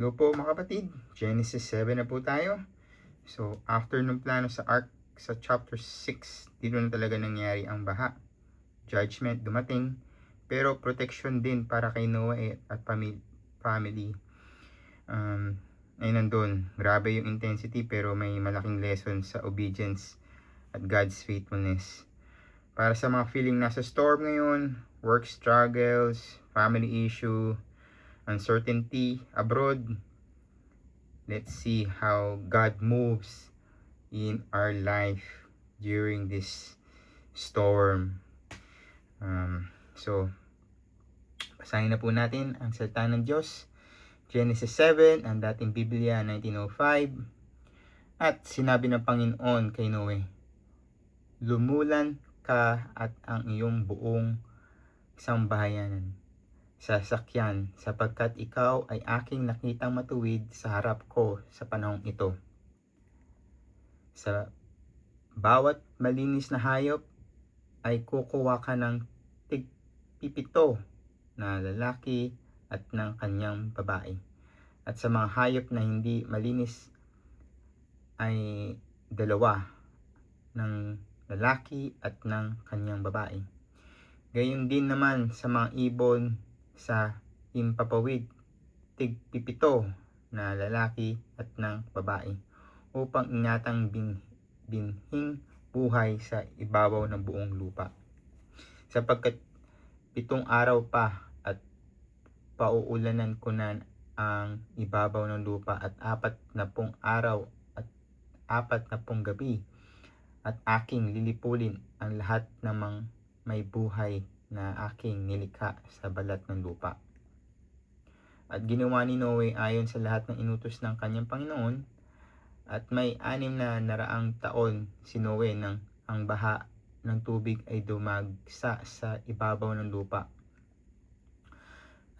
Hello po mga kapatid, Genesis 7 na po tayo. So after nung plano sa ark sa chapter 6, dito na talaga nangyari ang baha. Judgment dumating, pero protection din para kay Noah at family. Ay nandun, grabe yung intensity pero may malaking lesson sa obedience at God's faithfulness. Para sa mga feeling nasa storm ngayon, work struggles, family issue, uncertainty abroad, let's see how God moves in our life during this storm. So, basahin na po natin ang salita ng Diyos. Genesis 7, ang dating Biblia 1905. At sinabi ng Panginoon kay Noe, lumulan ka at ang iyong buong sambahayanan sa sakyan, sapagkat ikaw ay aking nakitang matuwid sa harap ko sa panahong ito. Sa bawat malinis na hayop ay kukuha ka ng tig-pipito na lalaki at ng kanyang babae. At sa mga hayop na hindi malinis ay 2 ng lalaki at ng kanyang babae. Gayon din naman sa mga ibon sa impapawid, tig-pipito na lalaki at ng babae, upang ingatang binhing buhay sa ibabaw ng buong lupa. Sapagkat 7 araw pa at pauulanan ko na ang ibabaw ng lupa at 40 araw at 40 gabi, at aking lilipulin ang lahat ng may buhay na aking nilikha sa balat ng lupa. At ginawa ni Noe ayon sa lahat ng inutos ng kanyang Panginoon, at may 600 taon si Noe nang ang baha ng tubig ay dumagsa sa ibabaw ng lupa.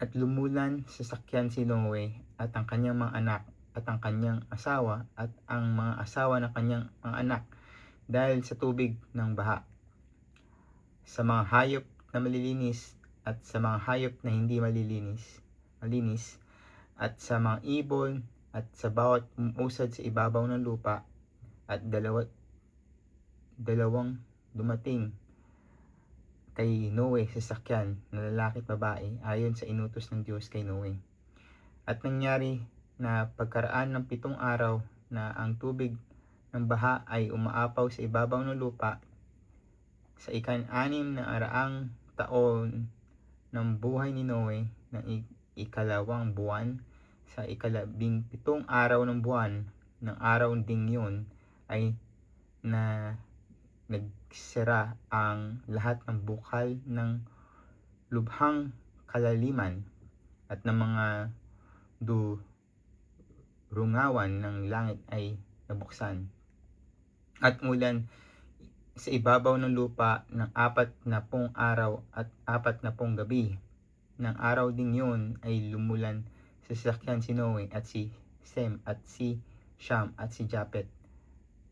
At lumulan sa sakyan si Noe at ang kanyang mga anak at ang kanyang asawa at ang mga asawa ng kanyang mga anak dahil sa tubig ng baha. Sa mga hayop na malilinis at sa mga hayop na hindi malinis, at sa mga ibon at sa bawat umusad sa ibabaw ng lupa, at dalawang dumating kay Noe sa sakyan na lalaki at babae ayon sa inutos ng Diyos kay Noe. At nangyari na pagkaraan ng 7 araw na ang tubig ng baha ay umaapaw sa ibabaw ng lupa, sa ika-6 na araang taon ng buhay ni Noe ng ikalawang buwan, sa ika-17 araw ng buwan ng araw ding yun ay na nagsira ang lahat ng bukal ng lubhang kalaliman at ng mga durungawan ng langit ay nabuksan. At ulan sa ibabaw ng lupa ng 40 araw at 40 gabi. Ng araw ding yun ay lumulan sa sasakyan si Noe at si Sem at si Sham at si Japet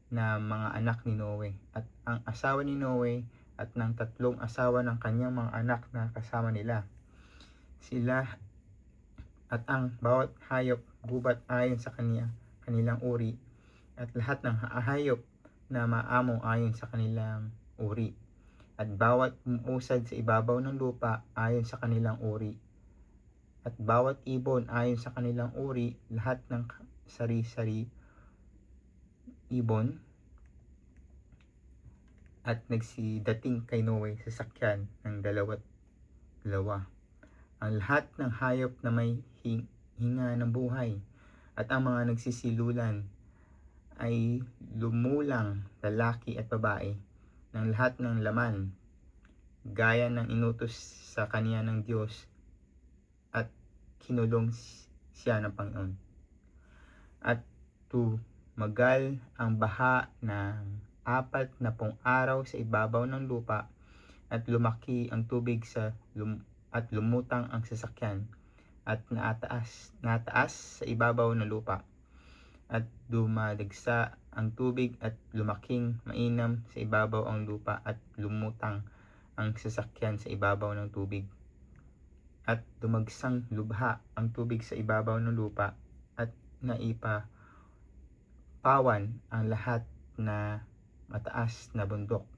na mga anak ni Noe, at ang asawa ni Noe at ng 3 asawa ng kanyang mga anak na kasama nila. Sila at ang bawat hayop gubat ayon sa kanilang uri, at lahat ng hayop na maamo ayon sa kanilang uri, at bawat umusad sa ibabaw ng lupa ayon sa kanilang uri, at bawat ibon ayon sa kanilang uri, lahat ng sari-sari ibon. At nagsidating kay Noe sa sakyan ng 2 ang lahat ng hayop na may hinga ng buhay, at ang mga nagsisilulan ay lumulang, lalaki at babae, ng lahat ng laman, gaya ng inutos sa kaniya ng Diyos, at kinulong siya ng Panginoon. At tumagal ang baha ng 40 araw sa ibabaw ng lupa, at lumaki ang tubig at lumutang ang sasakyan, at nataas sa ibabaw ng lupa, at dumadagsa ang tubig at lumaking mainam sa ibabaw ang lupa, at lumutang ang sasakyan sa ibabaw ng tubig, at dumagsang lubha ang tubig sa ibabaw ng lupa, at naipapawan ang lahat na mataas na bundok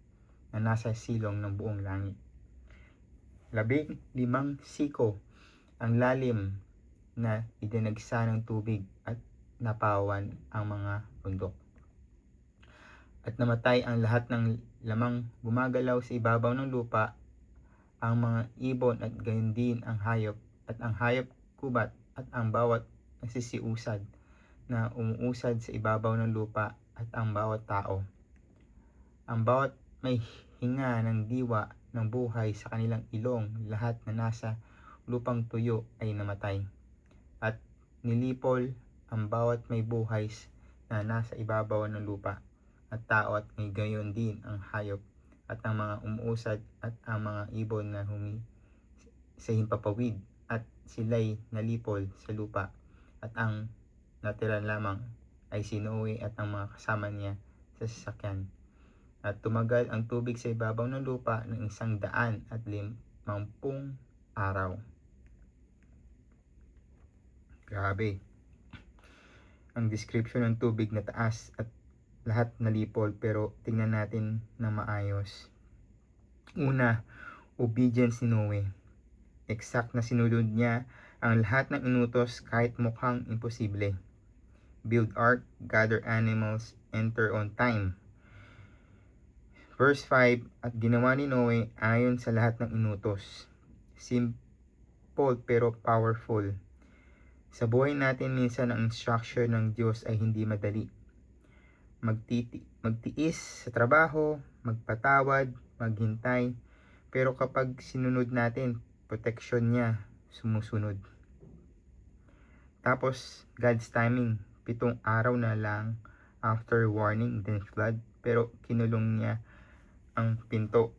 na nasa silong ng buong langit. 15 siko ang lalim na idinagsa ng tubig at napawan ang mga bundok. At namatay ang lahat ng lamang gumagalaw sa ibabaw ng lupa, ang mga ibon at gayon din ang hayop, at ang hayop kubat at ang bawat nasisiusad na umuusad sa ibabaw ng lupa, at ang bawat tao. Ang bawat may hinga ng diwa ng buhay sa kanilang ilong, lahat na nasa lupang tuyo ay namatay. At nilipol ang bawat may buhay na nasa ibabaw ng lupa, at tao at may gayon din ang hayop, at ang mga umuusad at ang mga ibon na sa himpapawid, at sila'y nalipol sa lupa, at ang natira lamang ay si Noe at ang mga kasama niya sa sasakyan. At tumagal ang tubig sa ibabaw ng lupa ng 150 araw. Grabe. Ang description ng tubig na taas at lahat nalipol, pero tingnan natin na maayos. Una, obedience ni Noe. Exact na sinunod niya ang lahat ng inutos kahit mukhang imposible. Build ark, gather animals, enter on time. Verse 5, at ginawa ni Noe ayon sa lahat ng inutos. Simple pero powerful. Sa buhay natin minsan ang instruction ng Diyos ay hindi madali. Magtiis sa trabaho, magpatawad, maghintay, pero kapag sinunod natin, protection niya sumusunod. Tapos, God's timing, 7 araw na lang after warning, then flood, pero kinulong niya ang pinto,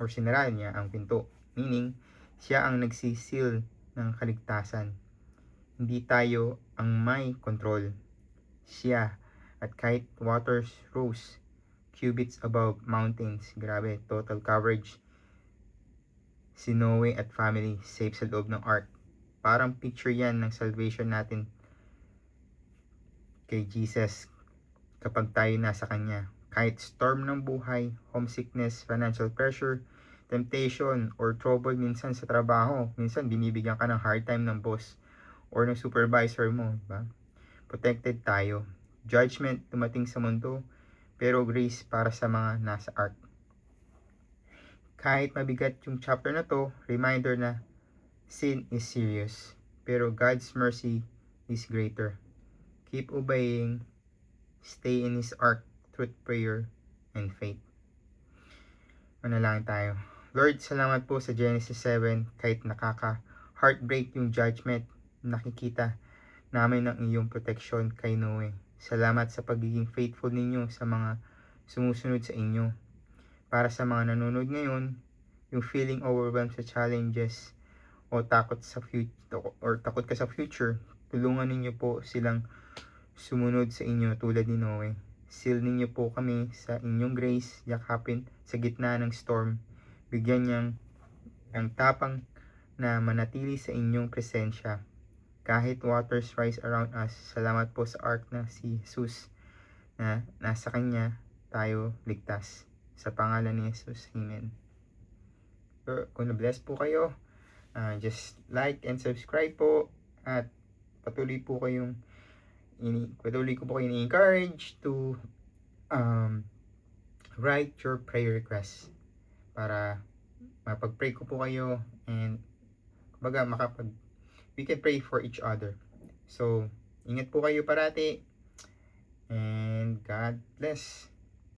or sinara niya ang pinto, meaning, siya ang nagsisil ng kaligtasan. Hindi tayo ang may control. Siya. At kahit waters rose cubits above mountains, grabe, total coverage. Si Noe at family safe sa loob ng ark. Parang picture yan ng salvation natin kay Jesus kapag tayo nasa Kanya. Kahit storm ng buhay, homesickness, financial pressure, temptation, or trouble minsan sa trabaho, minsan binibigyan ka ng hard time ng boss or ng supervisor mo, diba? Protected tayo. Judgment dumating sa mundo, pero grace para sa mga nasa ark. Kahit mabigat yung chapter na to, reminder na sin is serious, pero God's mercy is greater. Keep obeying, stay in His ark, truth, prayer, and faith. Manalangin tayo. Lord, salamat po sa Genesis 7, kahit nakaka-heartbreak yung judgment, nakikita namin ng iyong protection kay Noe. Salamat sa pagiging faithful ninyo sa mga sumusunod sa inyo. Para sa mga nanonood ngayon, yung feeling overwhelmed sa challenges o takot ka sa future, tulungan ninyo po silang sumunod sa inyo tulad ni Noe. Seal ninyo po kami sa inyong grace, yakapin sa gitna ng storm. Bigyan niyang ang tapang na manatili sa inyong presensya. Kahit waters rise around us, salamat po sa ark na si Jesus na nasa Kanya tayo ligtas. Sa pangalan ni Jesus, Amen. So, kung na-bless po kayo, just like and subscribe po, at patuloy ko po kayong encourage to write your prayer requests para mapag-pray ko po kayo, and kumbaga we can pray for each other. So, ingat po kayo parati, and God bless.